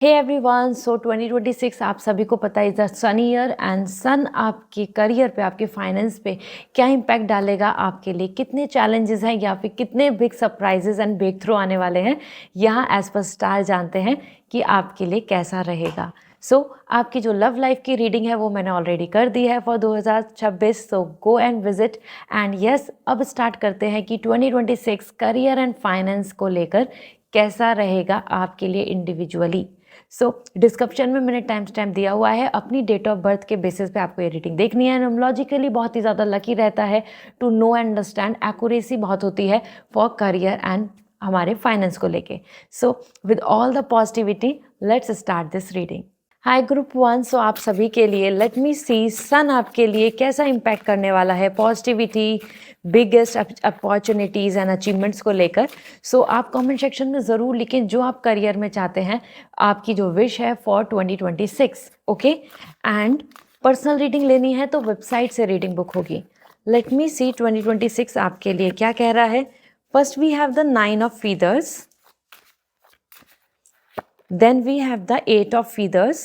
Hey everyone, सो 2026 आप सभी को पता है is a sun year and sun आपके करियर पे, आपके फाइनेंस पे क्या इम्पैक्ट डालेगा, आपके लिए कितने चैलेंजेस हैं या फिर कितने big surprises and breakthrough आने वाले हैं, यहाँ एज पर स्टार जानते हैं कि आपके लिए कैसा रहेगा। आपकी जो लव लाइफ की रीडिंग है वो मैंने ऑलरेडी कर दी है for 2026, so go and visit. And yes, अब स्टार्ट करते हैं कि 2026 करियर एंड फाइनेंस को लेकर कैसा रहेगा आपके लिए इंडिविजुअली। डिस्क्रिप्शन में मैंने टाइम स्टैम्प दिया हुआ है, अपनी डेट ऑफ बर्थ के बेसिस पे आपको ये रीडिंग देखनी है। न्यूमरोलॉजिकली बहुत ही ज़्यादा लकी रहता है to know and understand, accuracy बहुत होती है फॉर करियर एंड हमारे फाइनेंस को लेके। With all the positivity let's start this reading. Hi group 1, so आप सभी के लिए लेट मी सी सन आपके लिए कैसा इम्पैक्ट करने वाला है positivity, biggest opportunities and achievements को लेकर। आप कमेंट सेक्शन में ज़रूर लिखें जो आप करियर में चाहते हैं, आपकी जो विश है for 2026। Okay, and personal reading लेनी है तो वेबसाइट से रीडिंग बुक होगी। लेट मी सी 2026 आपके लिए क्या कह रहा है। First we have the 9 of feathers, then we have the 8 of feathers,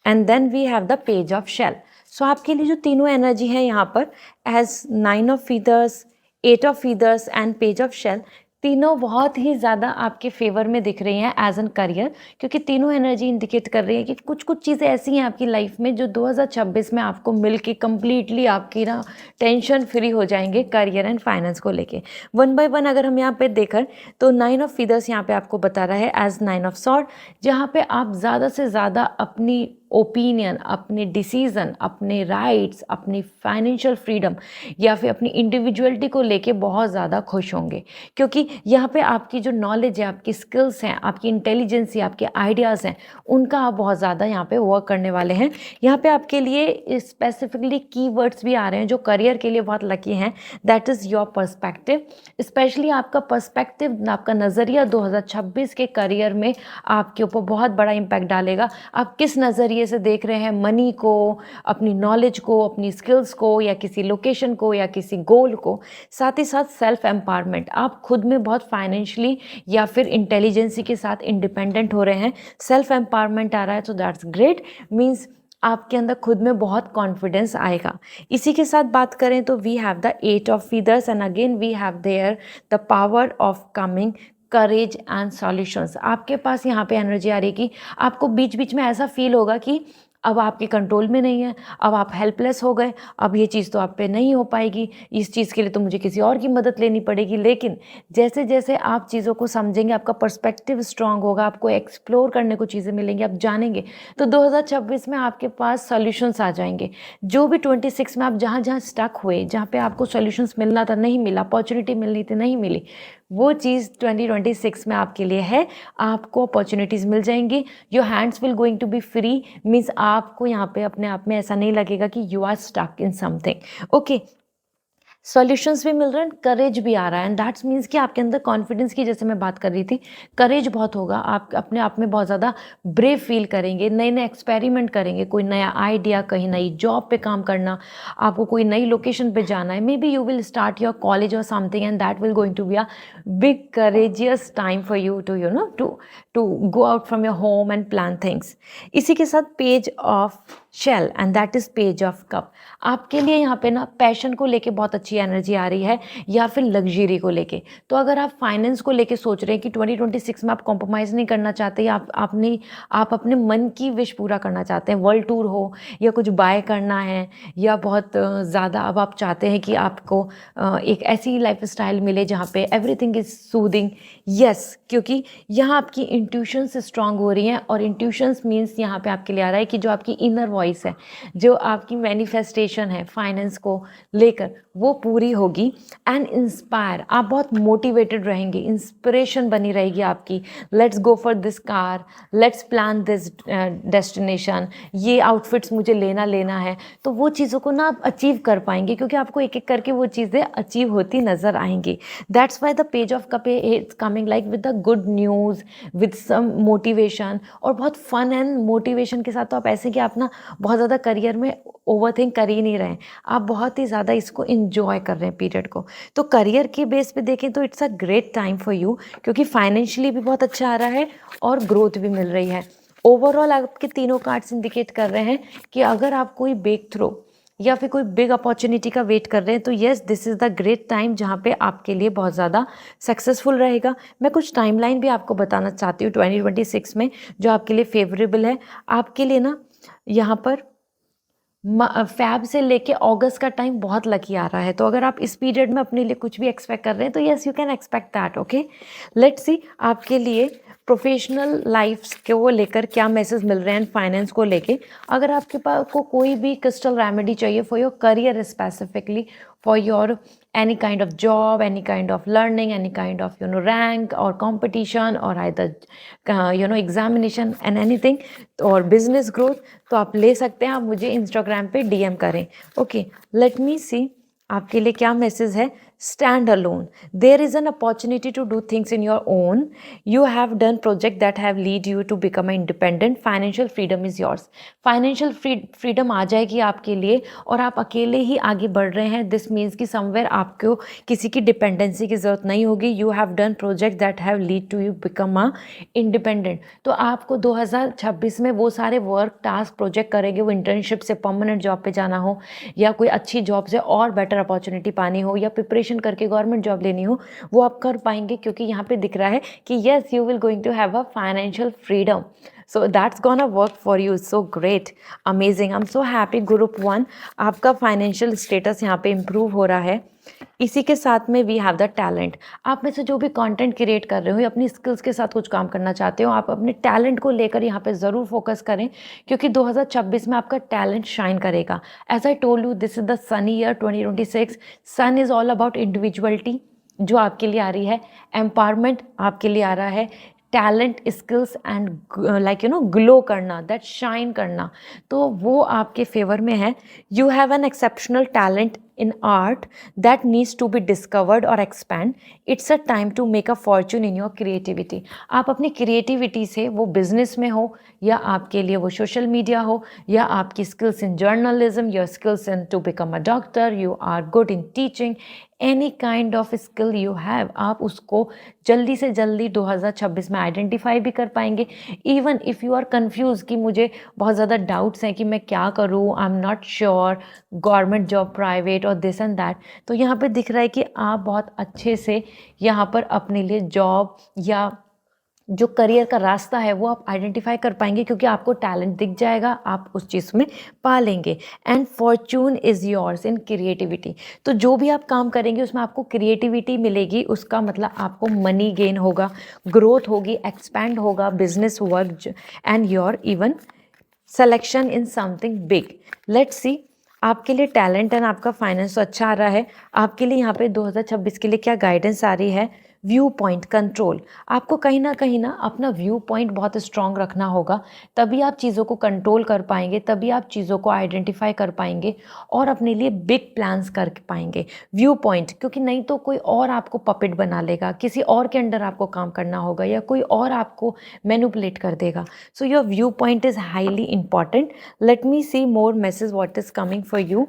and then we have the page of shell. आपके लिए जो तीनों एनर्जी है यहाँ पर as 9 of feathers, 8 of feathers and page of shell, तीनों बहुत ही ज़्यादा आपके फेवर में दिख रही हैं एज एन करियर, क्योंकि तीनों एनर्जी इंडिकेट कर रही है कि कुछ कुछ चीज़ें ऐसी हैं आपकी लाइफ में जो 2026 में आपको मिल के कम्प्लीटली आपकी ना टेंशन फ्री हो जाएंगे करियर एंड फाइनेंस को लेके। वन बाय वन अगर हम यहाँ पे देखें तो 9 ऑफ फीदर्स यहाँ पे आपको बता रहा है एज 9 ऑफ सॉर्ड, जहाँ पे आप ज़्यादा से ज़्यादा अपनी ओपिनियन, अपने डिसीज़न, अपने राइट्स, अपनी फाइनेंशियल फ्रीडम या फिर अपनी इंडिविजुअलिटी को लेके बहुत ज़्यादा खुश होंगे, क्योंकि यहाँ पे आपकी जो नॉलेज है, आपकी स्किल्स हैं, आपकी इंटेलिजेंसी, आपके आइडियाज़ हैं, उनका आप बहुत ज़्यादा यहाँ पे वर्क करने वाले हैं। यहाँ पे आपके लिए स्पेसिफिकली कीवर्ड्स भी आ रहे हैं जो करियर के लिए बहुत लकी हैं, that is your perspective. Specially आपका पर्सपेक्टिव, आपका नज़रिया 2026 के करियर में आपके ऊपर बहुत बड़ा इम्पैक्ट डालेगा। आप किस नज़रिए से देख रहे हैं मनी को, अपनी नॉलेज को, अपनी स्किल्स को, या किसी लोकेशन को, या किसी गोल को। साथ ही साथ सेल्फ एम्पावरमेंट, आप खुद में बहुत फाइनेंशियली या फिर इंटेलिजेंसी के साथ इंडिपेंडेंट हो रहे हैं, सेल्फ एम्पावरमेंट आ रहा है, तो दैट्स ग्रेट, मीन्स आपके अंदर खुद में बहुत कॉन्फिडेंस आएगा। इसी के साथ बात करें तो we have the 8 of feathers and again we have there the power of coming courage and solutions. आपके पास यहाँ पे एनर्जी आ रही है कि आपको बीच बीच में ऐसा फील होगा कि अब आपके कंट्रोल में नहीं है, अब आप हेल्पलेस हो गए, अब ये चीज़ तो आप पे नहीं हो पाएगी, इस चीज़ के लिए तो मुझे किसी और की मदद लेनी पड़ेगी। लेकिन जैसे जैसे आप चीज़ों को समझेंगे, आपका पर्सपेक्टिव स्ट्रांग होगा, आपको एक्सप्लोर करने को चीज़ें मिलेंगी, आप जानेंगे, तो 2026 में आपके पास सॉल्यूशंस आ जाएंगे। जो भी 26 में आप जहाँ जहाँ स्टक हुए, जहाँ पे आपको सॉल्यूशंस मिलना था नहीं मिला, अपॉर्चुनिटी मिलनी थी नहीं मिली, वो चीज़ 2026 में आपके लिए है। आपको अपॉर्चुनिटीज़ मिल जाएंगी, your hands will going to be free, means आपको यहाँ पे अपने आप में ऐसा नहीं लगेगा कि you are stuck in something. Okay, solutions भी मिल रहे हैं, करेज भी आ रहा है, एंड दैट्स मीन्स कि आपके अंदर कॉन्फिडेंस की, जैसे मैं बात कर रही थी, करेज बहुत होगा, आप अपने आप में बहुत ज़्यादा ब्रेव फील करेंगे, नए नए एक्सपेरिमेंट करेंगे, कोई नया आइडिया, कहीं नई जॉब पे काम करना, आपको कोई नई लोकेशन पे जाना है, maybe you will start your college और something, and that will going to be a big courageous time for you to to go out from your home and plan things. इसी के साथ page of shell and that is page of cup, आपके लिए यहाँ पे ना passion को लेके बहुत अच्छी एनर्जी आ रही है, या फिर लग्जरी को लेके। तो अगर आप फाइनेंस को लेके सोच रहे हैं कि 2026 में आप कॉम्प्रोमाइज़ नहीं करना चाहते, या आप अपने मन की विश पूरा करना चाहते हैं, वर्ल्ड टूर हो या कुछ बाय करना है, या बहुत ज़्यादा अब आप चाहते हैं कि आपको एक ऐसी लाइफ स्टाइल मिले जहाँ पे एवरीथिंग इज़ सूदिंग, यस, क्योंकि यहाँ आपकी इंट्यूशंस स्ट्रांग हो रही हैं, और इंट्यूशंस मीन्स यहाँ पे आपके लिए आ रहा है कि जो आपकी इनर वॉइस है, जो आपकी मैनिफेस्टेशन है फाइनेंस को लेकर, वो पूरी होगी। एंड इंस्पायर, आप बहुत मोटिवेटेड रहेंगे, इंस्पिरेशन बनी रहेगी आपकी, let's go for this car, let's plan this destination, ये आउटफिट्स मुझे लेना है, तो वो चीज़ों को ना आप अचीव कर पाएंगे, क्योंकि आपको एक एक करके वो चीज़ें अचीव होती नज़र आएंगी। That's why the page of cup is coming like with the good news, with some motivation, और बहुत फन एंड मोटिवेशन के साथ। तो आप ऐसे कि आप ना बहुत ज़्यादा करियर में ओवरथिंक कर ही नहीं रहे हैं, आप बहुत ही ज़्यादा इसको एंजॉय कर रहे हैं पीरियड को। तो करियर के बेस पे देखें तो it's a great time for you, क्योंकि फाइनेंशियली भी बहुत अच्छा आ रहा है और ग्रोथ भी मिल रही है। ओवरऑल आपके तीनों कार्ड्स इंडिकेट कर रहे हैं कि अगर आप कोई ब्रेक थ्रू या फिर कोई बिग अपॉर्चुनिटी का वेट कर रहे हैं तो yes, this is the great time जहाँ पे आपके लिए बहुत ज़्यादा सक्सेसफुल रहेगा। मैं कुछ टाइमलाइन भी आपको बताना चाहती हूँ 2026 में जो आपके लिए फेवरेबल है। आपके लिए ना यहाँ पर फैब से लेके अगस्त का टाइम बहुत लकी आ रहा है, तो अगर आप इस पीरियड में अपने लिए कुछ भी एक्सपेक्ट कर रहे हैं तो yes, you can expect that. Okay, let's see आपके लिए प्रोफेशनल लाइफ को लेकर क्या मैसेज मिल रहे हैं फाइनेंस को लेके। अगर आपके पास को कोई भी क्रिस्टल रेमेडी चाहिए for your career specifically, for your any kind of job, any kind of learning, any kind of rank or competition or either examination and anything, और business growth, तो आप ले सकते हैं। आप मुझे इंस्टाग्राम पे डीएम करें। ओके, लेट मी सी आपके लिए क्या मैसेज है। Stand alone. There is an opportunity to do things in your own. You have done projects that have lead you to become independent. Financial freedom is yours. Financial freedom आ जाएगी आपके लिए और आप अकेले ही आगे बढ़ रहे हैं। This means कि somewhere आपको किसी की डिपेंडेंसी की ज़रूरत नहीं होगी। You have done projects that have lead to you become a independent. तो आपको 2026 में वो सारे वर्क टास्क प्रोजेक्ट करेंगे, वो इंटर्नशिप से परमानेंट जॉब पे जाना हो या कोई अच्छी जॉब से और बेटर अपॉर्चुनिटी पानी हो या प्रिपरेशन करके गवर्नमेंट जॉब लेनी हो, वो आप कर पाएंगे, क्योंकि यहाँ पे दिख रहा है कि yes, you will going to have a financial freedom. So that's gonna work for you. So great, amazing, I am so happy. Group 1 आपका फाइनेंशियल स्टेटस यहाँ पे इम्प्रूव हो रहा है। इसी के साथ में वी हैव द टैलेंट। आप में से जो भी कंटेंट क्रिएट कर रहे हो, अपनी स्किल्स के साथ कुछ काम करना चाहते हो, आप अपने टैलेंट को लेकर यहाँ पे ज़रूर फोकस करें, क्योंकि 2026 में आपका टैलेंट शाइन करेगा। As I told you, this is the sunny year 2026। Sun is all about individuality जो आपके लिए आ रही है, एम्पावरमेंट आपके लिए आ रहा है, talent, skills and like glow करना, दैट शाइन करना, तो वो आपके फेवर में है। You have an exceptional talent in art that needs to be discovered or expand. It's a time to make a fortune in your creativity. आप अपनी creativity से, वो बिजनेस में हो या आपके लिए वो सोशल मीडिया हो या आपकी skills in journalism, your skills in to become a doctor, you are good in teaching, any kind of skill you have, आप उसको जल्दी से जल्दी 2026 में आइडेंटिफाई भी कर पाएंगे। Even if you are confuse कि मुझे बहुत ज़्यादा डाउट्स हैं कि मैं क्या करूँ, I am not sure, government job, private और दिस एंड दैट, तो यहाँ पे दिख रहा है कि आप बहुत अच्छे से यहाँ पर अपने लिए जॉब या जो करियर का रास्ता है वो आप आइडेंटिफाई कर पाएंगे, क्योंकि आपको टैलेंट दिख जाएगा, आप उस चीज़ में पा लेंगे। And Fortune is yours in creativity. तो जो भी आप काम करेंगे उसमें आपको क्रिएटिविटी मिलेगी, उसका मतलब आपको मनी गेन होगा, ग्रोथ होगी, एक्सपैंड होगा business work and your even selection in something big. Let's see आपके लिए टैलेंट एंड आपका फाइनेंस तो अच्छा आ रहा है। आपके लिए यहाँ पे 2026 के लिए क्या गाइडेंस आ रही है। व्यू पॉइंट कंट्रोल, आपको कहीं ना अपना व्यू पॉइंट बहुत स्ट्रॉन्ग रखना होगा, तभी आप चीज़ों को कंट्रोल कर पाएंगे, तभी आप चीज़ों को आइडेंटिफाई कर पाएंगे और अपने लिए बिग प्लान्स कर पाएंगे। व्यू पॉइंट, क्योंकि नहीं तो कोई और आपको पपेट बना लेगा, किसी और के अंडर आपको काम करना होगा या कोई और आपको मैनिपुलेट कर देगा। So your view point is highly important. Let me see more message what is coming for you.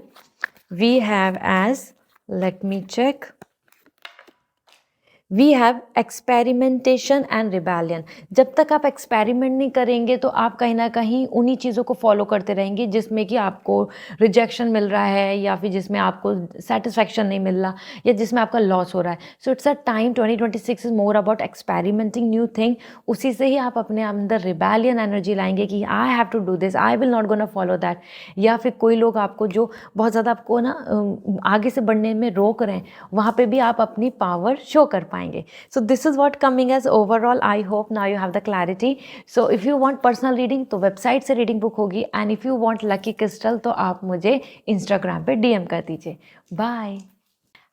We have as, let me check, we have experimentation and rebellion. जब तक आप एक्सपेरिमेंट नहीं करेंगे तो आप कहीं ना कहीं उन्हीं चीज़ों को फॉलो करते रहेंगे जिसमें कि आपको रिजेक्शन मिल रहा है या फिर जिसमें आपको सेटिस्फैक्शन नहीं मिल रहा या जिसमें आपका लॉस हो रहा है। So it's a time 2026 is more about experimenting new thing. उसी से ही आप अपने अंदर रिबेलियन एनर्जी लाएंगे कि I have to do this, I will not gonna follow that. या फिर कोई लोग आपको जो बहुत ज़्यादा आपको ना आगे से बढ़ने में रोक रहे हैं, वहाँ पर भी आप अपनी पावर शो कर पाएंगे। So this is what coming as overall. I hope now you have the clarity. So if you want personal reading तो वेबसाइट से रीडिंग बुक होगी, and if you want lucky crystal तो आप मुझे Instagram पे DM कर दीजिए। Bye.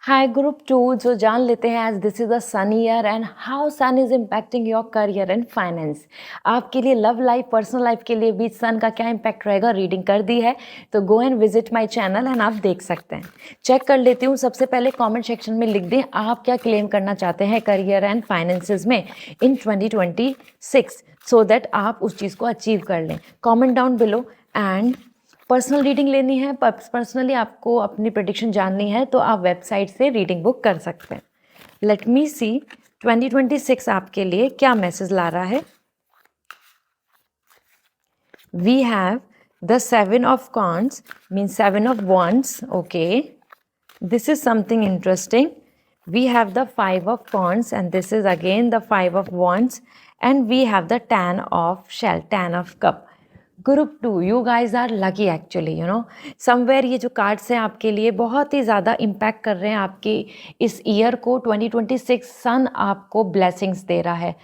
High group 2, जो जान लेते हैं as this is a sun year and how sun is impacting your career and finance. आपके लिए लव लाइफ, पर्सनल लाइफ के लिए भी सन का क्या इम्पैक्ट रहेगा, रीडिंग कर दी है तो go and visit my channel and आप देख सकते हैं। चेक कर लेती हूँ, सबसे पहले कमेंट सेक्शन में लिख दें आप क्या क्लेम करना चाहते हैं करियर एंड फाइनेंसेस में इन 2026, सो दैट आप उस चीज़ को अचीव कर लें। Comment down below and personal reading लेनी है, पर्सनली आपको अपनी प्रेडिक्शन जाननी है, तो आप वेबसाइट से रीडिंग बुक कर सकते हैं। लेट मी सी 2026 आपके लिए क्या मैसेज ला रहा है। We have the 7 of coins, means 7 of wands, okay, this is something interesting. We have the 5 of wands and this is again the 5 of wands, and we have the 10 of shell, 10 of cup. Group 2, you guys are lucky actually, you know somewhere ये जो cards हैं आपके लिए बहुत ही ज़्यादा impact कर रहे हैं आपके इस ईयर को। 2026 सन आपको ब्लेसिंग्स दे रहा है।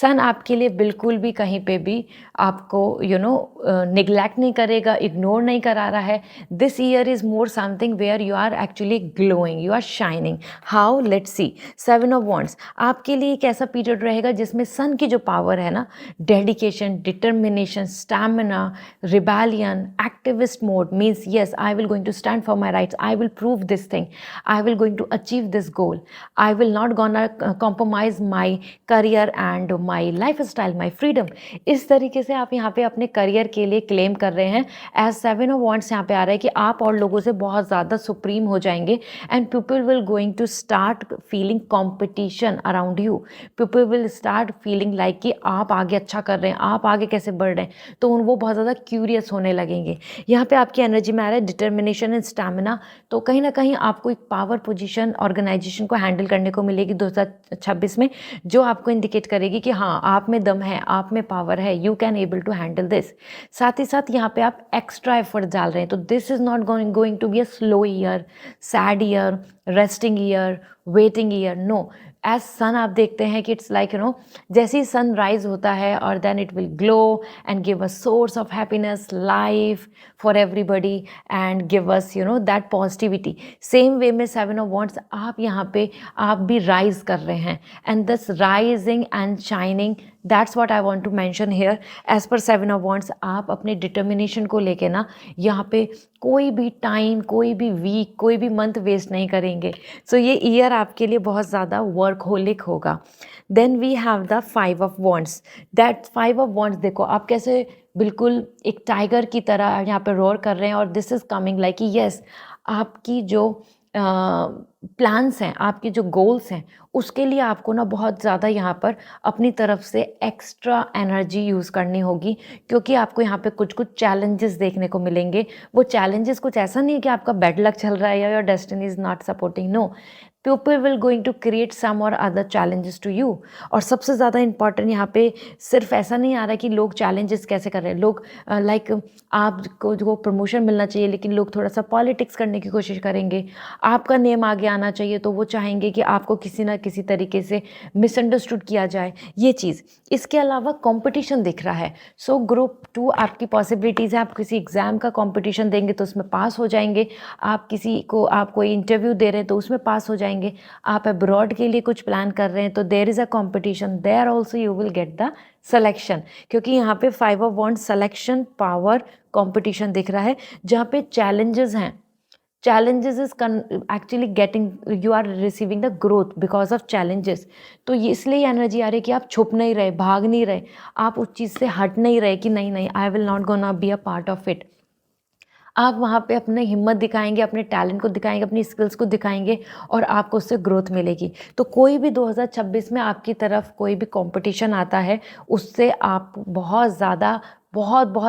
सन आपके लिए बिल्कुल भी कहीं पे भी आपको निगलेक्ट नहीं करेगा, इग्नोर नहीं करा रहा है। This year is more something where you are actually glowing, you are shining. How, let's see. 7 of wands आपके लिए एक ऐसा पीरियड रहेगा जिसमें सन की जो पावर है ना, dedication, determination, stamina, rebellion, activist mode, means yes, I will going to stand for my rights, I will prove this thing, I will going to achieve this goal, I will not gonna compromise my career and my lifestyle, my freedom। इस तरीके से आप यहाँ पे अपने career के लिए claim कर रहे हैं। एज 7 ऑफ वॉन्ड्स यहाँ पे आ रहा है कि आप और लोगों से बहुत ज़्यादा सुप्रीम हो जाएंगे and people will going to start feeling competition around you. People will start feeling like कि आप आगे अच्छा कर रहे हैं, आप आगे कैसे बढ़ रहे हैं, तो वो बहुत ज़्यादा क्यूरियस होने लगेंगे। यहाँ पे आपकी एनर्जी में आ रहा है डिटर्मिनेशन एंड स्टैमिना। तो कहीं ना कहीं आपको एक पावर पोजीशन ऑर्गेनाइजेशन को हैंडल करने को मिलेगी 2026 में, जो आपको इंडिकेट करेगी कि हाँ, आप में दम है, आप में पावर है, you can able to handle this. साथ ही साथ यहाँ पे आप एक्स्ट्रा एफर्ट डाल रहे हैं। तो this is not going to be a slow year, sad year, resting year, waiting year, no. As sun आप देखते हैं कि इट्स लाइक जैसे ही सन राइज होता है और then it will glow and give a source of happiness, life for everybody and give us that positivity. Same way में 7 of wands आप यहाँ पे आप भी राइज कर रहे हैं and this rising and shining, that's what I want to mention here. As पर 7 ऑफ वॉन्ड्स आप अपने डिटर्मिनेशन को लेके ना यहाँ पे कोई भी टाइम, कोई भी वीक, कोई भी मंथ वेस्ट नहीं करेंगे। सो ये ईयर आपके लिए बहुत ज़्यादा वर्कहोलिक होगा। Then we have the 5 of wands. That 5 of wands देखो आप कैसे बिल्कुल एक टाइगर की तरह यहाँ पे रोर कर रहे हैं और दिस इज़ कमिंग लाइक कि यस, आपकी जो प्लान्स हैं, आपके जो गोल्स हैं, उसके लिए आपको ना बहुत ज़्यादा यहाँ पर अपनी तरफ से एक्स्ट्रा एनर्जी यूज़ करनी होगी, क्योंकि आपको यहाँ पे कुछ कुछ चैलेंजेस देखने को मिलेंगे। वो चैलेंजेस कुछ ऐसा नहीं है कि आपका बैड लक चल रहा है या your destiny is not supporting, no. People will going to create some और अदर चैलेंजेस टू यू। और सबसे ज़्यादा इंपॉर्टेंट यहाँ पे सिर्फ ऐसा नहीं आ रहा है कि लोग चैलेंजेस कैसे कर रहे हैं। लोग लाइक आपको जो प्रमोशन मिलना चाहिए, लेकिन लोग थोड़ा सा पॉलिटिक्स करने की कोशिश करेंगे। आपका नेम आगे आना चाहिए तो वो चाहेंगे कि आपको किसी ना किसी तरीके से मिसअंडरस्टूड किया जाए, ये चीज़। इसके अलावा कंपटीशन दिख रहा है। सो ग्रुप 2 आपकी पॉसिबिलिटीज़ है, आप किसी एग्ज़ाम का कंपटीशन देंगे तो उसमें पास हो जाएंगे। आप कोई इंटरव्यू दे रहे हैं तो उसमें पास हो जाएंगे। आप अब्रॉड के लिए कुछ प्लान कर रहे हैं तो there is a competition, there also you will get the selection, क्योंकि यहाँ पे 5 of wands selection, power, competition दिख रहा है, जहाँ पे चैलेंजेस हैं। challenges is actually getting, you are receiving the growth because of challenges। तो ये इसलिए एनर्जी आ रही है कि आप छुप नहीं रहे, भाग नहीं रहे, आप उस चीज़ से हट नहीं रहे कि नहीं नहीं, आई will not gonna be a part of it. आप वहाँ पे अपने हिम्मत दिखाएंगे, अपने टैलेंट को दिखाएंगे, अपनी स्किल्स को दिखाएंगे और आपको उससे ग्रोथ मिलेगी। तो कोई भी 2026 में आपकी तरफ कोई भी कंपटीशन आता है, उससे आप बहुत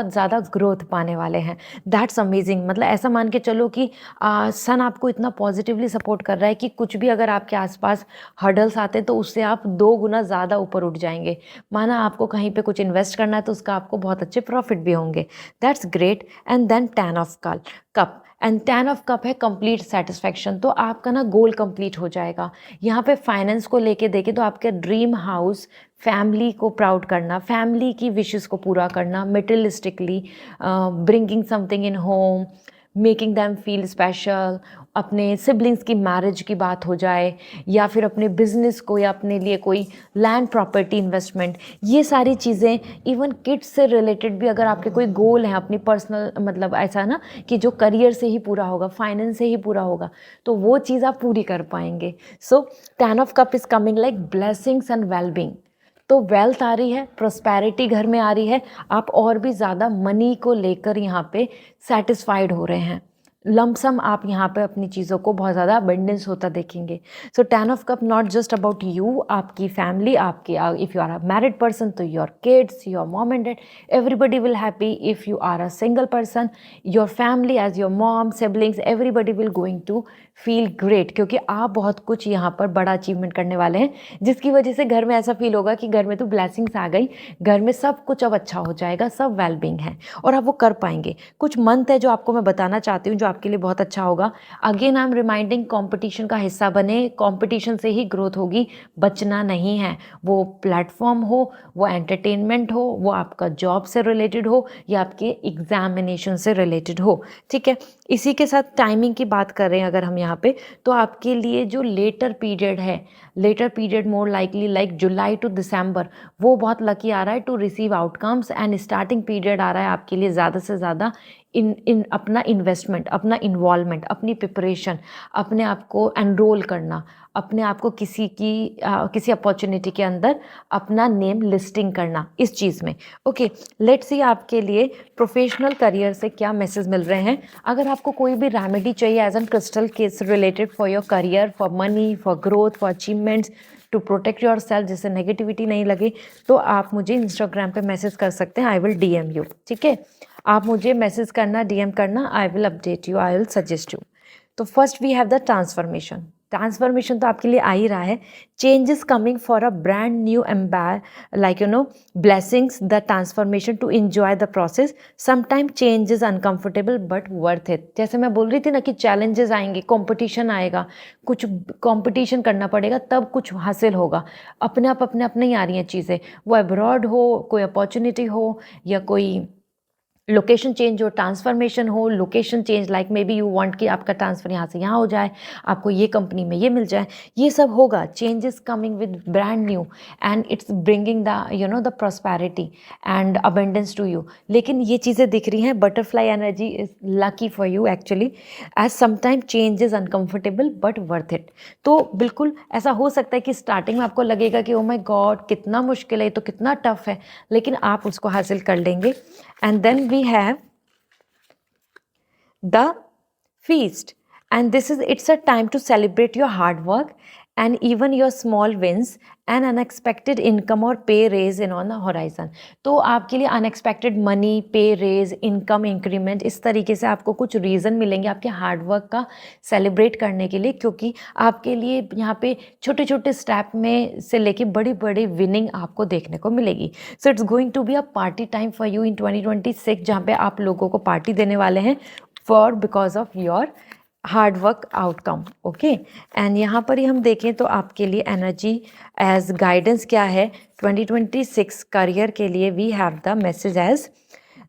ज़्यादा ग्रोथ पाने वाले हैं। That's amazing. मतलब ऐसा मान के चलो कि सन आपको इतना पॉजिटिवली सपोर्ट कर रहा है कि कुछ भी अगर आपके आसपास हर्डल्स आते हैं तो उससे आप 2 गुना ज़्यादा ऊपर उठ जाएंगे। माना आपको कहीं पे कुछ इन्वेस्ट करना है तो उसका आपको बहुत अच्छे प्रॉफिट भी होंगे। That's great. And then 10 of cup and 10 of cup है कंप्लीट सेटिस्फैक्शन। तो आपका ना गोल कंप्लीट हो जाएगा। यहाँ पे फाइनेंस को लेके देखें तो आपके ड्रीम हाउस, फैमिली को प्राउड करना, फैमिली की विशेस को पूरा करना, materialistically bringing something in home, making them feel special, अपने सिबलिंग्स की मैरिज की बात हो जाए, या फिर अपने बिजनेस को, या अपने लिए कोई लैंड प्रॉपर्टी इन्वेस्टमेंट, ये सारी चीज़ें, इवन किड्स से रिलेटेड भी अगर आपके कोई गोल हैं अपनी पर्सनल, मतलब ऐसा ना कि जो करियर से ही पूरा होगा, फाइनेंस से ही पूरा होगा, तो वो चीज़ आप पूरी कर पाएंगे। सो 10 of cup is coming like blessings and wellbeing. तो वेल्थ आ रही है, प्रॉस्पेरिटी घर में आ रही है, आप और भी ज़्यादा मनी को लेकर यहाँ पे सेटिस्फाइड हो रहे हैं। लमसम आप यहाँ पे अपनी चीज़ों को बहुत ज़्यादा अबेंडेंस होता देखेंगे। So 10 of Cup not just about you, आपकी फैमिली, आपकी if you are a married person तो your kids, your mom and dad, everybody will happy. If you are a single person, your family as your mom, siblings, everybody will going to feel great, क्योंकि आप बहुत कुछ यहाँ पर बड़ा achievement करने वाले हैं, जिसकी वजह से घर में ऐसा फील होगा कि घर में तो ब्लेसिंग्स आ गई, घर में सब कुछ अब अच्छा हो जाएगा, सब वेलबींग है और आप वो कर पाएंगे। कुछ मंथ है जो आपको मैं बताना चाहती हूँ जो आपके लिए बहुत अच्छा होगा। Again I am reminding, competition का हिस्सा बने, कंपटीशन से ही ग्रोथ होगी, बचना नहीं है। वो प्लेटफॉर्म हो, वो एंटरटेनमेंट हो, वो आपका जॉब से रिलेटेड हो या आपके एग्जामिनेशन से रिलेटेड हो, ठीक है। इसी के साथ टाइमिंग की बात कर रहे हैं अगर हम यहाँ पे, तो आपके लिए जो लेटर पीरियड है, later period more likely like July to December, वो बहुत लकी आ रहा है to receive outcomes. And starting period आ रहा है आपके लिए ज़्यादा से ज़्यादा इन अपना इन्वेस्टमेंट, अपना इन्वॉल्वमेंट, अपनी प्रिपरेशन, अपने आप को एनरोल करना, अपने आप को किसी अपॉर्चुनिटी के अंदर अपना नेम लिस्टिंग करना, इस चीज़ में। ओके, लेट्स सी आपके लिए प्रोफेशनल करियर से क्या मैसेज मिल रहे हैं। अगर आपको कोई भी रेमेडी चाहिए as an crystal case related for your career, for money, for growth, for achievements, to protect your self, जिससे नेगेटिविटी नहीं लगे, तो आप मुझे इंस्टाग्राम पे मैसेज कर सकते हैं। आई विल DM यू, ठीक है। आप मुझे मैसेज करना, DM करना, I will update you, I will suggest you. तो first we have the transformation. Transformation तो आपके लिए आ ही रहा है। Changes coming for a brand new like blessings, the transformation to enjoy the process. Sometime change is uncomfortable but worth it. जैसे मैं बोल रही थी ना कि चैलेंजेस आएंगे, कंपटीशन आएगा, कुछ कंपटीशन करना पड़ेगा तब कुछ हासिल होगा। अपने आप नहीं आ रही हैं चीज़ें, वो अब्रॉड हो, कोई अपॉर्चुनिटी हो या कोई लोकेशन चेंज हो, ट्रांसफॉर्मेशन हो, location change like may be you want कि आपका ट्रांसफ़र यहाँ से यहाँ हो जाए, आपको ये कंपनी में ये मिल जाए, ये सब होगा। Changes coming with brand new and it's bringing the the prosperity and abundance to you. लेकिन ये चीज़ें दिख रही हैं, butterfly energy is lucky for you actually, as sometime change is uncomfortable but worth it. तो बिल्कुल ऐसा हो सकता है कि स्टार्टिंग में आपको लगेगा कि ओ माई गॉड कितना मुश्किल है, तो कितना टफ है, लेकिन आप उसको हासिल कर लेंगे। And then we have the feast, and it's a time to celebrate your hard work and even your small wins and unexpected income or pay raise in on the horizon। तो आपके लिए अनएक्सपेक्टेड मनी, पे raise, income increment, इस तरीके से आपको कुछ reason मिलेंगे आपके हार्ड वर्क का सेलिब्रेट करने के लिए, क्योंकि आपके लिए यहाँ पे छोटे छोटे स्टेप में से लेके बड़ी बड़ी विनिंग आपको देखने को मिलेगी। So it's going to be a party time for you in 2026, जहाँ पे आप लोगों को पार्टी देने वाले हैं for because of your hard work outcome. Okay, and यहाँ पर ही हम देखें तो आपके लिए एनर्जी एज गाइडेंस क्या है 2026 करियर के लिए। We have the message as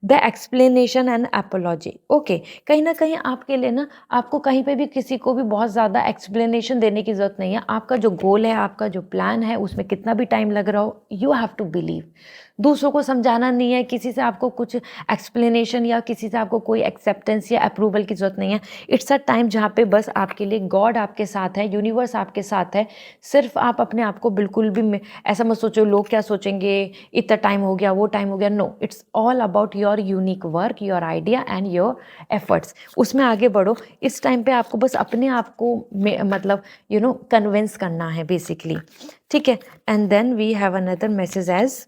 the explanation and apology. Okay, कहीं ना कहीं आपके लिए ना, आपको कहीं पे भी किसी को भी बहुत ज़्यादा एक्सप्लेनेशन देने की ज़रूरत नहीं है। आपका जो गोल है, आपका जो प्लान है, उसमें कितना भी टाइम लग रहा हो, यू हैव टू बिलीव। दूसरों को समझाना नहीं है, किसी से आपको कुछ एक्सप्लेनेशन या किसी से आपको कोई एक्सेप्टेंस या अप्रूवल की ज़रूरत नहीं है। इट्स अ टाइम जहाँ पे बस आपके लिए गॉड आपके साथ है, यूनिवर्स आपके साथ है। सिर्फ आप अपने आप को बिल्कुल भी ऐसा मत सोचो लोग क्या सोचेंगे, इतना टाइम हो गया, वो टाइम हो गया। No, it's all about your unique work, your idea and your efforts. उसमें आगे बढ़ो। इस टाइम पे आपको बस अपने आप को मतलब कन्विंस करना है बेसिकली, ठीक है। And then we have another message as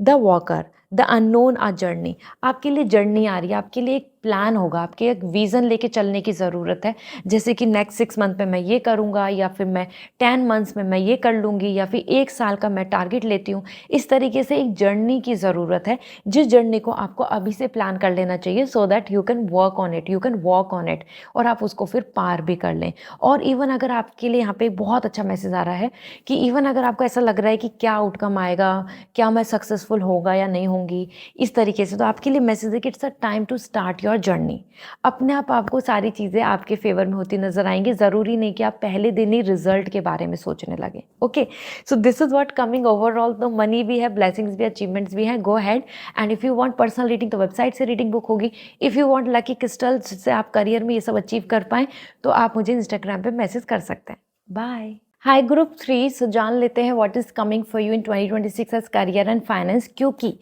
the walker, the unknown a journey. आपके लिए जर्नी आ रही है, आपके लिए एक प्लान होगा, आपके एक विज़न लेके चलने की ज़रूरत है। जैसे कि नेक्स्ट 6 मंथ में मैं ये करूँगा, या फिर मैं 10 मंथ्स में मैं ये कर लूँगी, या फिर 1 साल का मैं टारगेट लेती हूँ। इस तरीके से एक जर्नी की ज़रूरत है, जिस जर्नी को आपको अभी से प्लान कर लेना चाहिए, so that you can work on it, you can walk on it, और आप उसको फिर पार भी कर लें। और इवन अगर आपके लिए यहाँ पे बहुत अच्छा मैसेज आ रहा है कि इवन अगर आपको ऐसा लग रहा है कि क्या आउटकम आएगा, क्या मैं सक्सेसफुल होगा या नहीं होंगी, इस तरीके से, तो आपके लिए मैसेज है कि it's a time to start your journey. अपने आप आपको सारी चीज़ें आपके फेवर में होती नजर आएंगी। ज़रूरी नहीं कि आप पहले दिन ही रिजल्ट के बारे में सोचने लगे। Okay, so this is what coming overall. तो मनी भी है, ब्लेसिंग्स भी, अचीवमेंट्स भी हैं। Go ahead, and if you want personal reading तो वेबसाइट से रीडिंग बुक होगी। If you want lucky crystal जिससे आप करियर में ये सब अचीव कर पाएँ, तो आप मुझे इंस्टाग्राम पे मैसेज कर सकते हैं। बाय। हाई ग्रुप 3, सो जान लेते हैं what is coming for you in 2026 as career and finance, क्योंकि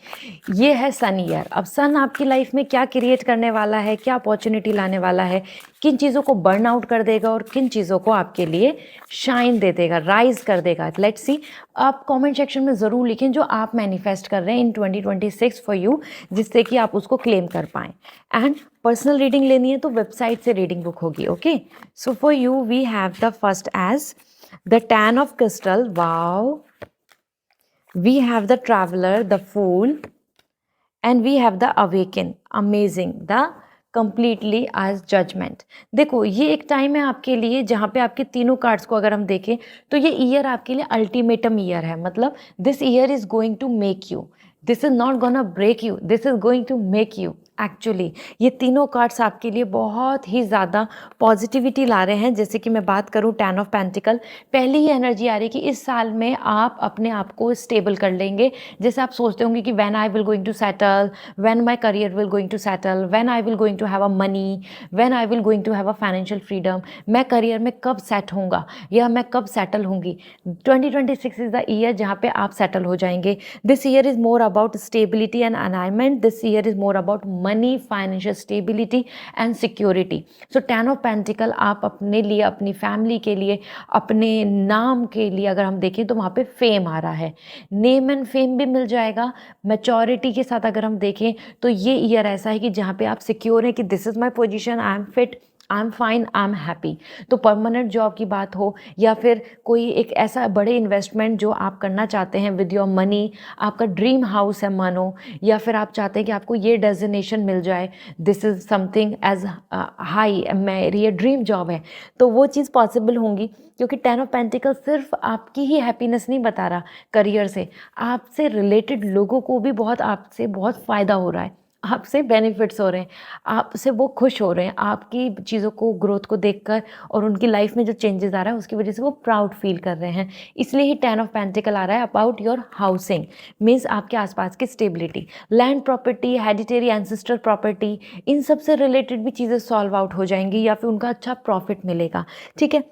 ये है सन ईयर। अब सन आपकी लाइफ में क्या क्रिएट करने वाला है, क्या अपॉर्चुनिटी लाने वाला है, किन चीज़ों को बर्न आउट कर देगा और किन चीज़ों को आपके लिए शाइन दे देगा, राइज कर देगा। लेट्स सी, आप कमेंट सेक्शन में ज़रूर लिखें जो आप मैनिफेस्ट कर रहे हैं इन 2026 फॉर यू, जिससे कि आप उसको क्लेम कर पाएँ। एंड पर्सनल रीडिंग लेनी है तो वेबसाइट से रीडिंग बुक होगी। Okay, so for you we have the first as the Ten of Crystal. Wow. We have the Traveler, the Fool, and we have the Awaken. Amazing. The completely as Judgment. देखो, ये एक time है आपके लिए जहाँ पे आपके तीनों कार्ड्स को अगर हम देखें तो ये ईयर आपके लिए अल्टीमेटम ईयर है। मतलब this year is going to make you, this is not gonna break you, this is going to make you. Actually ये तीनों कार्ड्स आपके लिए बहुत ही ज़्यादा पॉजिटिविटी ला रहे हैं। जैसे कि मैं बात करूँ टेन ऑफ पेंटिकल, पहली ही एनर्जी आ रही है कि इस साल में आप अपने आप को स्टेबल कर लेंगे। जैसे आप सोचते होंगे कि when I will going to settle, when my career will going to settle, when I will going to have a money, when I will going to have a financial freedom, मैं career में कब set होऊंगा या मैं कब settle होंगी। 2026 is the year जहाँ पे आप सेटल हो जाएंगे। This year is more about stability and alignment, this year is more about money, financial stability and security. So ten of pentacle आप अपने लिए, अपनी फैमिली के लिए, अपने नाम के लिए अगर हम देखें तो वहाँ पे फेम आ रहा है, नेम एंड फेम भी मिल जाएगा। मैच्योरिटी के साथ अगर हम देखें तो ये ईयर ऐसा है कि जहाँ पे आप सिक्योर हैं कि this is my position, I am fit, I am fine, I am happy. तो परमानेंट जॉब की बात हो या फिर कोई एक ऐसा बड़े इन्वेस्टमेंट जो आप करना चाहते हैं विद योर मनी, आपका ड्रीम हाउस है मानो, या फिर आप चाहते हैं कि आपको ये डेजिग्नेशन मिल जाए, this is something as high, मेरी ये ड्रीम जॉब है, तो वो चीज़ पॉसिबल होंगी। क्योंकि टेन ऑफ पेंटिकल सिर्फ आपकी ही हैप्पीनेस नहीं बता रहा, करियर से आपसे रिलेटेड लोगों को भी बहुत, आपसे बहुत फ़ायदा हो रहा है, आपसे बेनिफिट्स हो रहे हैं, आपसे वो खुश हो रहे हैं आपकी चीज़ों को, ग्रोथ को देखकर, और उनकी लाइफ में जो चेंजेस आ रहा है उसकी वजह से वो प्राउड फील कर रहे हैं। इसलिए ही टेन ऑफ पेंटिकल आ रहा है अबाउट योर हाउसिंग, मीन्स आपके आसपास की stability, land property, hereditary ancestor property, इन सब से रिलेटेड भी चीज़ें सॉल्व आउट हो जाएंगी या फिर उनका अच्छा प्रॉफिट मिलेगा। ठीक है,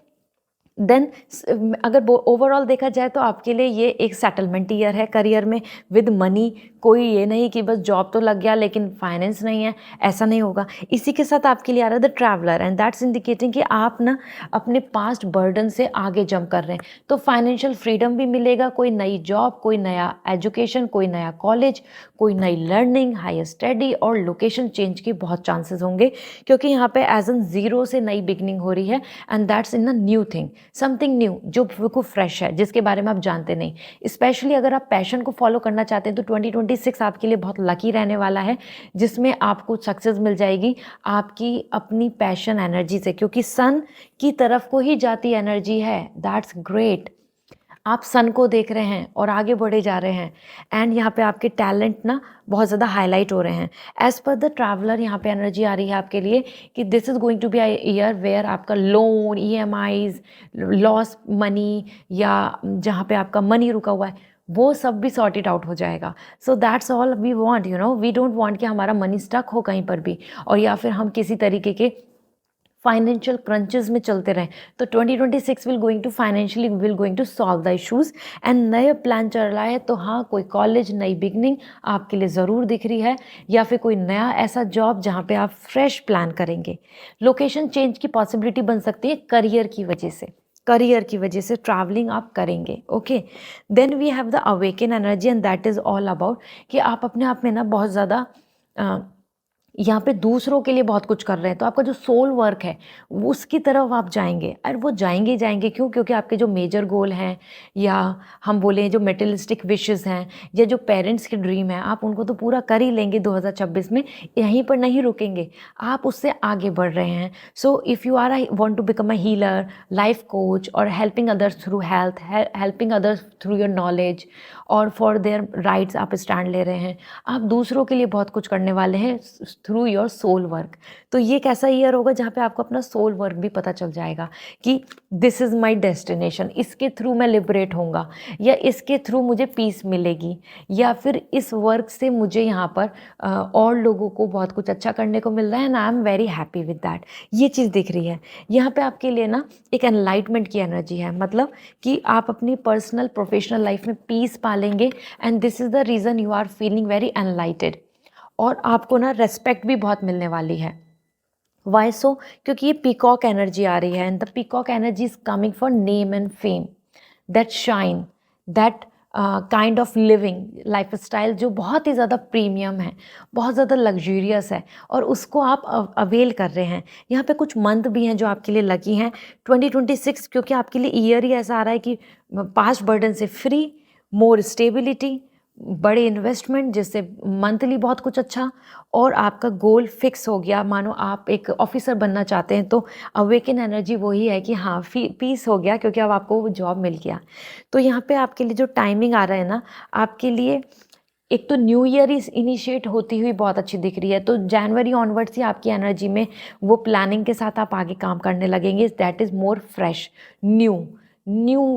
देन अगर ओवरऑल देखा जाए तो आपके लिए ये एक सेटलमेंट ईयर है करियर में विद मनी। कोई ये नहीं कि बस जॉब तो लग गया लेकिन फाइनेंस नहीं है, ऐसा नहीं होगा। इसी के साथ आपके लिए आ रहा है the traveller, and that's indicating कि आप ना अपने पास्ट बर्डन से आगे जंप कर रहे हैं, तो फाइनेंशियल फ्रीडम भी मिलेगा, कोई नई जॉब, कोई नया एजुकेशन, कोई नया कॉलेज, कोई नई लर्निंग, हायर स्टडी और लोकेशन चेंज की बहुत चांसेस होंगे, क्योंकि यहाँ पे एज एन ज़ीरो से नई बिगनिंग हो रही है, and that's in a new thing, something new जो बिल्कुल फ्रेश है, जिसके बारे में आप जानते नहीं। स्पेशली अगर आप पैशन को फॉलो करना चाहते हैं तो 2026 आपके लिए बहुत लकी रहने वाला है, जिसमें आपको सक्सेस मिल जाएगी आपकी अपनी पैशन एनर्जी से, क्योंकि सन की तरफ को ही जाती एनर्जी है। दैट्स ग्रेट, आप सन को देख रहे हैं और आगे बढ़े जा रहे हैं, एंड यहाँ पे आपके टैलेंट ना बहुत ज़्यादा हाईलाइट हो रहे हैं। एज पर द ट्रैवलर यहाँ पे एनर्जी आ रही है आपके लिए कि this is going to be a year where आपका लोन, EMIs, लॉस मनी, या जहाँ पे आपका मनी रुका हुआ है वो सब भी सॉर्टेड आउट हो जाएगा। So that's all we want, you know, we don't want कि हमारा मनी स्टक हो कहीं पर भी, और या फिर हम किसी तरीके के फाइनेंशियल क्रंचेस में चलते रहें। तो 2026 will going to financially will going to solve the issues, and नए प्लान चल रहा है। तो हाँ, कोई कॉलेज, नई बिगनिंग आपके लिए ज़रूर दिख रही है, या फिर कोई नया ऐसा जॉब जहाँ पे आप फ्रेश प्लान करेंगे। लोकेशन चेंज की पॉसिबिलिटी बन सकती है करियर की वजह से, करियर की वजह से ट्रैवलिंग आप करेंगे। Okay, then we have the awaken energy, and that is all about कि आप अपने आप में ना बहुत ज़्यादा यहाँ पे दूसरों के लिए बहुत कुछ कर रहे हैं, तो आपका जो सोल वर्क है वो उसकी तरफ आप जाएंगे, और वो जाएंगे ही जाएंगे। क्यों? क्योंकि आपके जो मेजर गोल हैं, या हम बोलें जो मेटेरियलिस्टिक विशेस हैं, या जो पेरेंट्स के ड्रीम है, आप उनको तो पूरा कर ही लेंगे 2026 में, यहीं पर नहीं रुकेंगे, आप उससे आगे बढ़ रहे हैं। So if you are want to become a healer, life coach, और helping others through health, helping others through your knowledge, और फॉर देयर राइट्स आप स्टैंड ले रहे हैं, आप दूसरों के लिए बहुत कुछ करने वाले हैं थ्रू योर सोल वर्क। तो ये कैसा ईयर होगा जहाँ पे आपको अपना सोल वर्क भी पता चल जाएगा कि दिस इज़ माई डेस्टिनेशन, इसके थ्रू मैं लिबरेट होऊंगा, या इसके थ्रू मुझे पीस मिलेगी, या फिर इस वर्क से मुझे यहाँ पर और लोगों को बहुत कुछ अच्छा करने को मिल रहा है and I am very happy with that. ये चीज़ दिख रही है यहाँ पे आपके लिए ना, एक एनलाइटमेंट की एनर्जी है, मतलब कि आप अपनी पर्सनल प्रोफेशनल लाइफ में पीस पालेंगे and this is the reason you are feeling very enlightened. और आपको ना रेस्पेक्ट भी बहुत मिलने वाली है। Why so? क्योंकि ये पीकॉक एनर्जी आ रही है and the peacock energy is coming for name and fame, that shine, that kind of living life style जो बहुत ही ज़्यादा प्रीमियम है, बहुत ज़्यादा लग्जूरियस है, और उसको आप अवेल कर रहे हैं। यहाँ पे कुछ मंथ भी हैं जो आपके लिए लकी हैं 2026, क्योंकि आपके लिए ईयर ही ऐसा आ रहा है कि पास्ट बर्डन से फ्री, मोर स्टेबिलिटी, बड़े इन्वेस्टमेंट जिससे मंथली बहुत कुछ अच्छा, और आपका गोल फिक्स हो गया। मानो आप एक ऑफिसर बनना चाहते हैं तो अवेकन एनर्जी वही है कि हाँ पीस हो गया, क्योंकि अब आपको वो जॉब मिल गया। तो यहाँ पे आपके लिए जो टाइमिंग आ रहा है ना, आपके लिए एक तो न्यू ईयर इनिशिएट होती हुई बहुत अच्छी दिख रही है, तो जनवरी ऑनवर्ड्स ही आपकी एनर्जी में वो प्लानिंग के साथ आप आगे काम करने लगेंगे। That is more fresh, new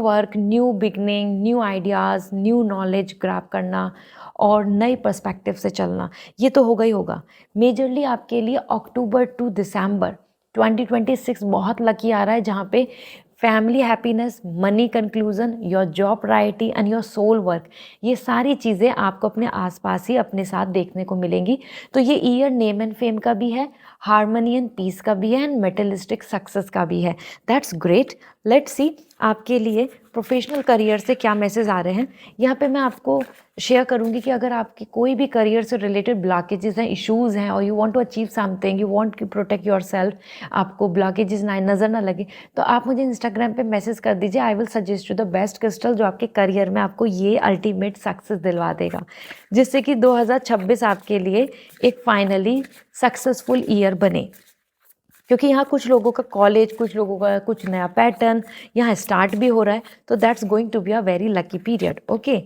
work, new beginning, new ideas, new knowledge grab करना और नए पर्सपेक्टिव से चलना, ये तो होगा ही होगा। मेजरली आपके लिए अक्टूबर टू दिसंबर 2026 बहुत लकी आ रहा है, जहाँ पे family happiness, money conclusion, your job priority and your soul work, ये सारी चीज़ें आपको अपने आसपास ही अपने साथ देखने को मिलेंगी। तो ये ईयर नेम एंड फेम का भी है, हार्मनी एंड पीस का भी है, एंड मेटलिस्टिक सक्सेस का भी है। That's great. लेट्स सी आपके लिए प्रोफेशनल करियर से क्या मैसेज आ रहे हैं। यहाँ पे मैं आपको शेयर करूँगी कि अगर आपके कोई भी करियर से रिलेटेड ब्लॉकेजेस हैं, इश्यूज़ हैं, और you want to achieve something, you want to protect your self, आपको ब्लॉकेजेस ना नज़र ना लगे, तो आप मुझे इंस्टाग्राम पे मैसेज कर दीजिए। आई will suggest you the best crystal जो आपके करियर में आपको ये अल्टीमेट सक्सेस दिलवा देगा, जिससे कि 2026 आपके लिए एक फाइनली सक्सेसफुल ईयर बने। क्योंकि यहाँ कुछ लोगों का कॉलेज, कुछ लोगों का कुछ नया पैटर्न यहाँ स्टार्ट भी हो रहा है, तो that's going to be a very lucky period. Okay,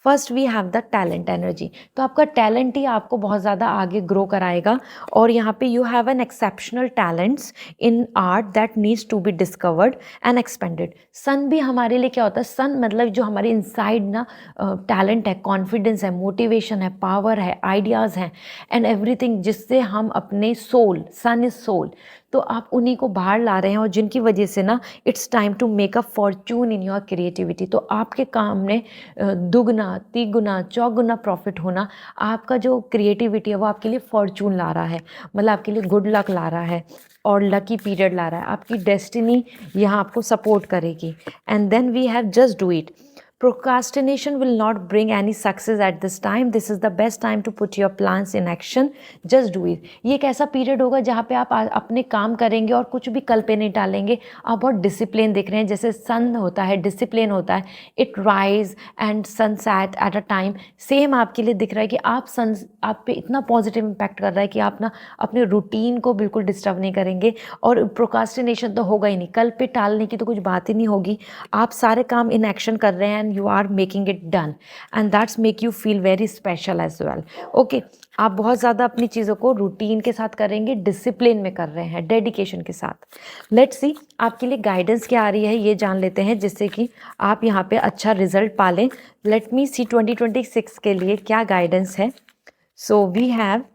first we have the talent energy. तो आपका टैलेंट ही आपको बहुत ज़्यादा आगे ग्रो कराएगा, और यहाँ पे you have an exceptional talents in art that needs to be discovered and expanded. Sun भी हमारे लिए क्या होता है? सन मतलब जो हमारे इनसाइड ना टैलेंट है, कॉन्फिडेंस है, मोटिवेशन है, पावर है, आइडियाज़ हैं एंड एवरीथिंग, जिससे हम अपने सोल, सन इज सोल, तो आप उन्हीं को बाहर ला रहे हैं, और जिनकी वजह से ना it's time to make a fortune in your creativity. तो आपके काम में दुगना, तिगुना, चौगुना प्रॉफिट होना, आपका जो क्रिएटिविटी है वो आपके लिए फॉर्चून ला रहा है, मतलब आपके लिए गुड लक ला रहा है और लकी पीरियड ला रहा है। आपकी डेस्टिनी यहाँ आपको सपोर्ट करेगी। And then we have just do it. Procrastination will not bring any success at this time. This is the best time to put your plans in action. Just do it. ये एक ऐसा period होगा जहाँ पे आप अपने काम करेंगे और कुछ भी कल पे नहीं टालेंगे। आप बहुत डिसिप्लिन दिख रहे हैं, जैसे सन होता है, डिसिप्लिन होता है, it rise and sunset at a time. Same आपके लिए दिख रहा है कि आप पे इतना पॉजिटिव इम्पैक्ट कर रहा है कि आप ना अपने रूटीन को बिल्कुल डिस्टर्ब नहीं करेंगे, और प्रोक्रास्टिनेशन तो होगा ही नहीं, कल पे टालने की तो कुछ बात ही नहीं होगी। आप सारे काम इन एक्शन कर रहे हैं, you are making it done and that's make you feel very special as well. Okay, आप बहुत ज़्यादा अपनी चीज़ों को रूटीन के साथ करेंगे, डिसिप्लिन में कर रहे हैं, डेडिकेशन के साथ। लेट्स सी आपके लिए गाइडेंस क्या आ रही है, ये जान लेते हैं, जिससे कि आप यहाँ पे अच्छा रिजल्ट पा लें। लेट मी सी 2026 के लिए क्या गाइडेंस है। So we have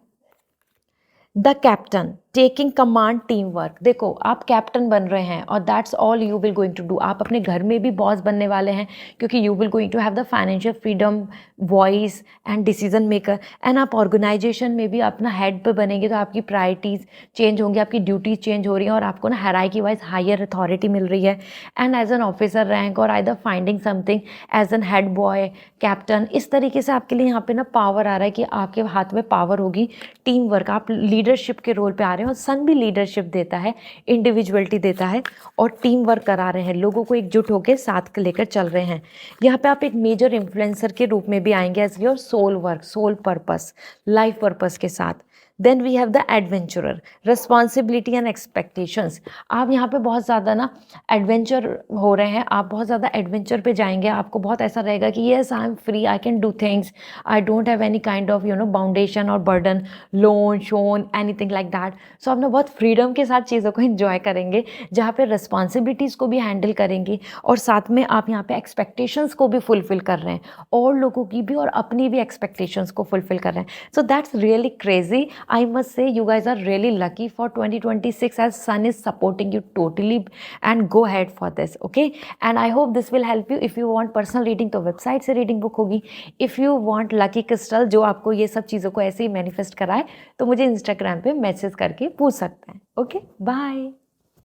the captain taking command, team work. देखो आप कैप्टन बन रहे हैं और that's all you will going to do. आप अपने घर में भी बॉस बनने वाले हैं, क्योंकि you will going to have the financial freedom, voice and decision maker. And आप ऑर्गेनाइजेशन में भी अपना हेड पे बनेंगे, तो आपकी प्रायोरिटीज़ चेंज होंगी, आपकी ड्यूटीज़ चेंज हो रही हैं, और आपको ना हायरार्की वाइज हायर अथॉरिटी मिल रही है। And as an officer rank और either finding something as an head boy, captain, इस तरीके से आपके लिए यहाँ पे ना पावर आ रहा है कि आपके हाथ में पावर होगी। टीम वर्क, आप लीडरशिप के रोल पे आ रहे हैं, और सन भी लीडरशिप देता है, इंडिविजुअलिटी देता है, और टीम वर्क करा रहे हैं, लोगों को एकजुट होकर साथ लेकर चल रहे हैं। यहाँ पे आप एक मेजर इन्फ्लुएंसर के रूप में भी आएंगे as your soul work, soul purpose, life purpose के साथ। Then we have the adventurer, responsibility and expectations. आप यहाँ पे बहुत ज़्यादा ना एडवेंचर हो रहे हैं, आप बहुत ज़्यादा एडवेंचर पे जाएंगे, आपको बहुत ऐसा रहेगा कि yes I am free, I can do things, I don't have any kind of boundation और burden, loan shown anything like that. So आप ना बहुत फ्रीडम के साथ चीज़ों को इंजॉय करेंगे, जहाँ पे रिस्पॉन्सिबिलिटीज़ को भी हैंडल करेंगे और साथ में आप यहाँ पे एक्सपेक्टेशंस को भी फुलफिल कर रहे हैं, और लोगों की भी और अपनी भी एक्सपेक्टेशंस को फुलफिल कर रहे हैं। So that's really crazy. I must say you guys are really lucky for 2026 as sun is supporting you totally, and go ahead for this, okay? And I hope this will help you. If you want personal reading तो website से reading book होगी। If you want lucky crystal जो आपको ये सब चीज़ों को ऐसे ही मैनिफेस्ट कराए, तो मुझे इंस्टाग्राम पे मैसेज करके पूछ सकते हैं। Okay, bye.